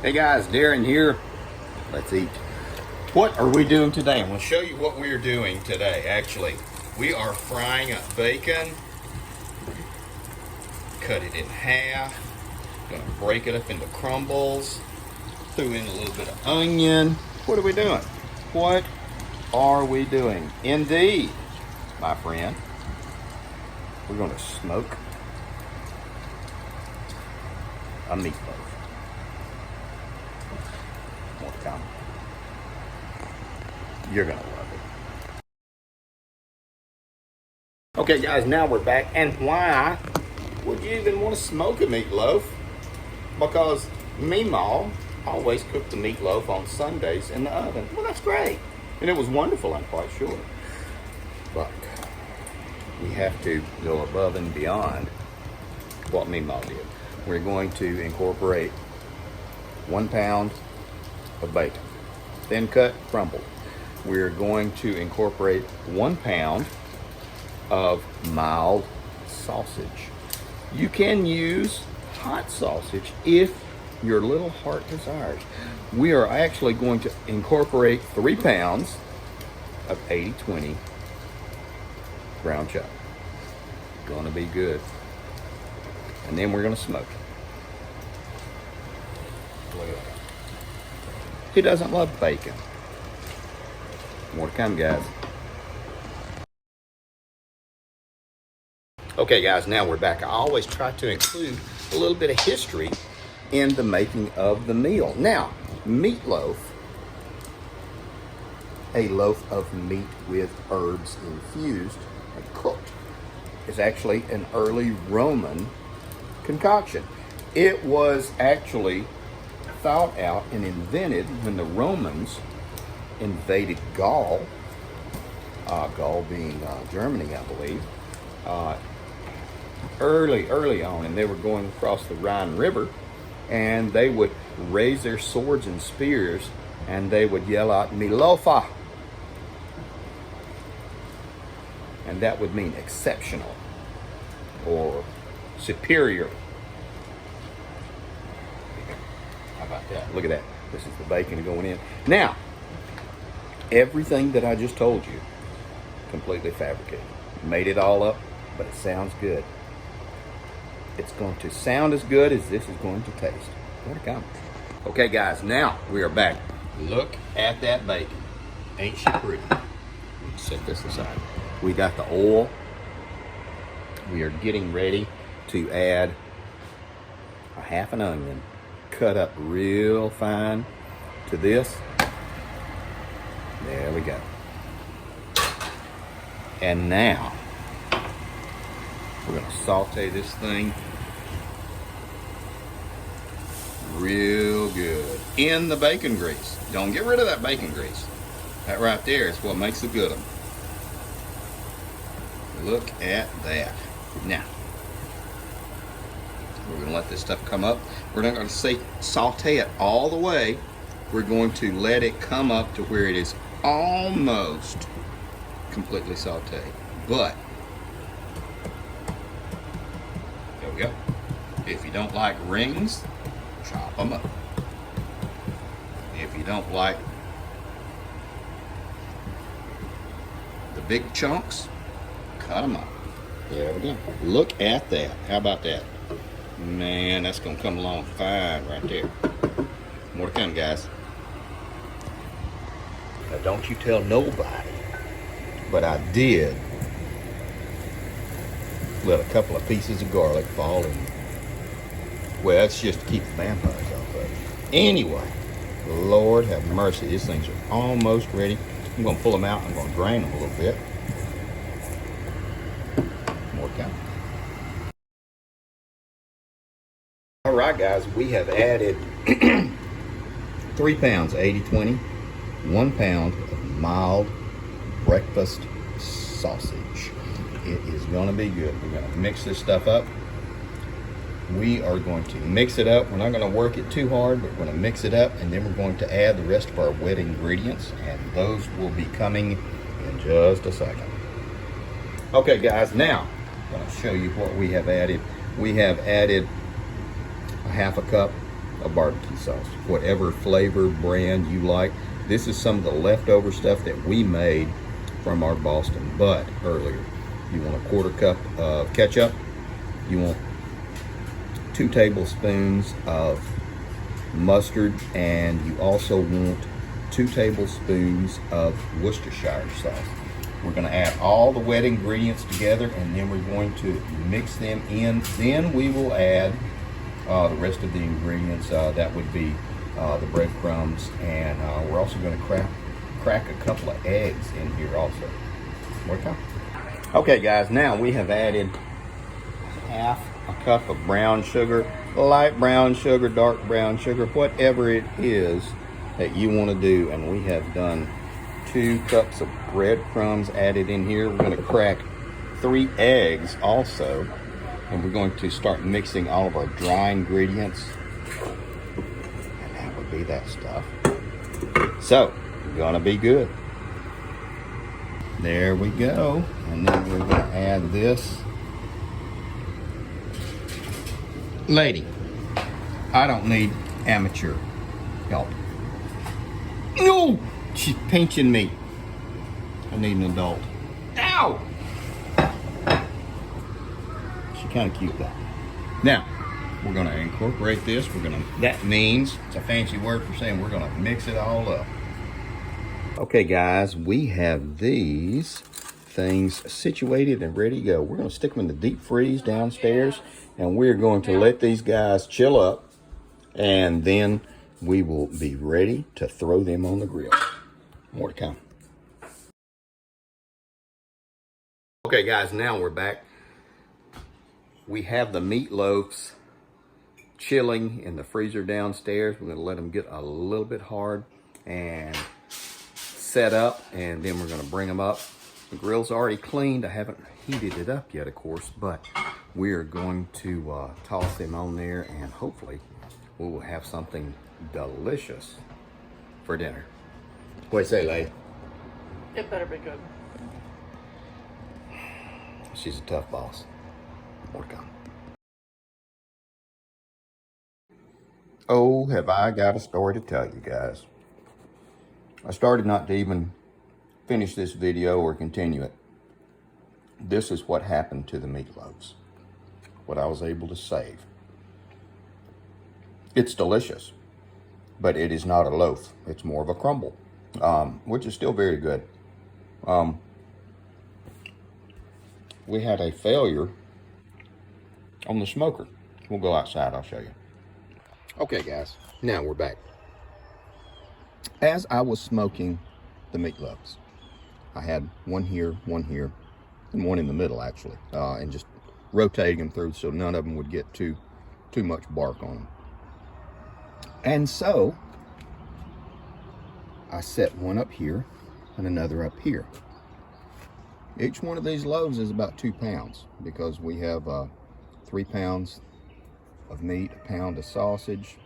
Hey guys, Darren here. Let's eat. What are we doing today? I'm going to show you what we're doing today. Actually, we are frying up bacon. Cut it in half. Going to break it up into crumbles. Threw in a little bit of onion. What are we doing? What are we doing? Indeed, my friend, we're going to smoke a meatloaf. More to come. You're gonna love it. Okay guys, now we're back. And why would you even want to smoke a meatloaf? Because Meemaw always cooked the meatloaf on Sundays in the oven. Well, that's great. And it was wonderful, I'm quite sure. But we have to go above and beyond what Meemaw did. We're going to incorporate 1 pound of bacon, thin cut, crumbled. We're going to incorporate 1 pound of mild sausage. You can use hot sausage if your little heart desires. We are actually going to incorporate 3 pounds of 80/20 ground chuck. Gonna be good. And then we're gonna smoke it. Look at that. Who doesn't love bacon? More to come, guys. Okay, guys, now we're back. I always try to include a little bit of history in the making of the meal. Now, meatloaf, a loaf of meat with herbs infused and cooked, is actually an early Roman concoction. It was actually thought out and invented when the Romans invaded Gaul, Gaul being Germany, I believe, early on, and they were going across the Rhine River, and they would raise their swords and spears, and they would yell out "Meatloaf," and that would mean exceptional or superior. How about that? Look at that. This is the bacon going in. Now, everything that I just told you, completely fabricated. Made it all up, but it sounds good. It's going to sound as good as this is going to taste. More to come. Okay, guys, now we are back. Look at that bacon. Ain't she pretty? Let's set this aside. We got the oil. We are getting ready to add a half an onion, cut up real fine, to this. There we go. And now we're going to saute this thing real good in the bacon grease. Don't get rid of that bacon grease. That right there is what makes the good one. Look at that. Now, we're going to let this stuff come up. We're not going to saute it all the way. We're going to let it come up to where it is almost completely sauteed. But, there we go. If you don't like rings, chop them up. If you don't like the big chunks, cut them up. There we go. Look at that. How about that? Man, that's going to come along fine right there. More to come, guys. Now, don't you tell nobody, but I did let a couple of pieces of garlic fall in. Well, that's just to keep the vampires off of it. Anyway, Lord have mercy. These things are almost ready. I'm going to pull them out. I'm going to drain them a little bit. More to come. All right, guys, we have added 3 pounds 80/20, 1 pound of mild breakfast sausage. It is going to be good. We're going to mix this stuff up. We are going to mix it up. We're not going to work it too hard, but we're going to mix it up, and then we're going to add the rest of our wet ingredients, and those will be coming in just a second. Okay, guys, now I'm going to show you what we have added. We have added a half a cup of barbecue sauce, whatever flavor brand you like. This is some of the leftover stuff that we made from our Boston Butt earlier. You want a 1/4 cup of ketchup. You want 2 tablespoons of mustard, and you also want 2 tablespoons of Worcestershire sauce. We're going to add all the wet ingredients together, and then we're going to mix them in. Then we will add the rest of the ingredients. That would be the breadcrumbs, and we're also going to crack a couple of eggs in here also. Okay guys, now we have added 1/2 cup of brown sugar, light brown sugar, dark brown sugar, whatever it is that you want to do. And we have done 2 cups of breadcrumbs added in here. We're going to crack 3 eggs also, and we're going to start mixing all of our dry ingredients, and that would be that stuff. So gonna be good. There we go. And then we're gonna add this. Lady, I don't need amateur help. No, she's pinching me. I need an adult. Ow! She's kind of cute though. Now, we're gonna incorporate this. That means, it's a fancy word for saying we're gonna mix it all up. Okay guys, we have these things situated and ready to go. We're gonna stick them in the deep freeze downstairs, and we're going to let these guys chill up, and then we will be ready to throw them on the grill. More to come. Okay guys, now we're back. We have the meatloafs chilling in the freezer downstairs. We're gonna let them get a little bit hard and set up, and then we're gonna bring them up. The grill's already cleaned. I haven't heated it up yet, of course, but we are going to toss them on there, and hopefully we will have something delicious for dinner. What do you say, Lay? It better be good. She's a tough boss. More to come. Oh, have I got a story to tell you guys. I started not to even finish this video or continue it. This is what happened to the meatloaves. What I was able to save. It's delicious, but it is not a loaf. It's more of a crumble, which is still very good. We had a failure on the smoker. We'll go outside, I'll show you. Okay guys, now we're back. As I was smoking the meatloaves, I had one here, and one in the middle actually, and just rotating them through so none of them would get too much bark on them. And so I set one up here and another up here. Each one of these loaves is about 2 pounds, because we have 3 pounds of meat, a pound of sausage,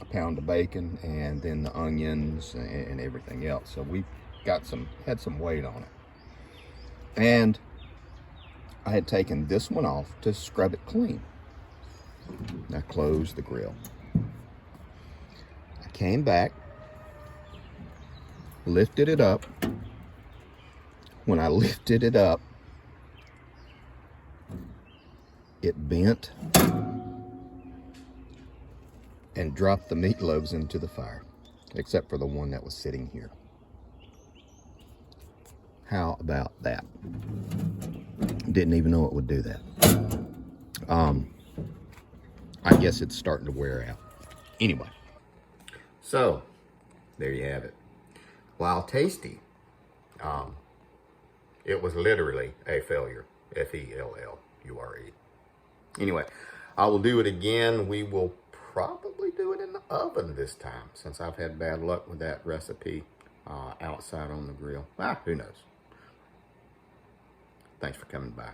a pound of bacon, and then the onions and everything else. So we had some weight on it. And I had taken this one off to scrub it clean. I closed the grill. I came back, lifted it up. When I lifted it up, it bent and dropped the meatloaves into the fire, except for the one that was sitting here. How about that? Didn't even know it would do that. I guess it's starting to wear out. Anyway, so there you have it. While tasty, it was literally a failure. F-E-L-L-U-R-E. Anyway, I will do it again. We will probably do it in the oven this time, since I've had bad luck with that recipe outside on the grill. Who knows? Thanks for coming by.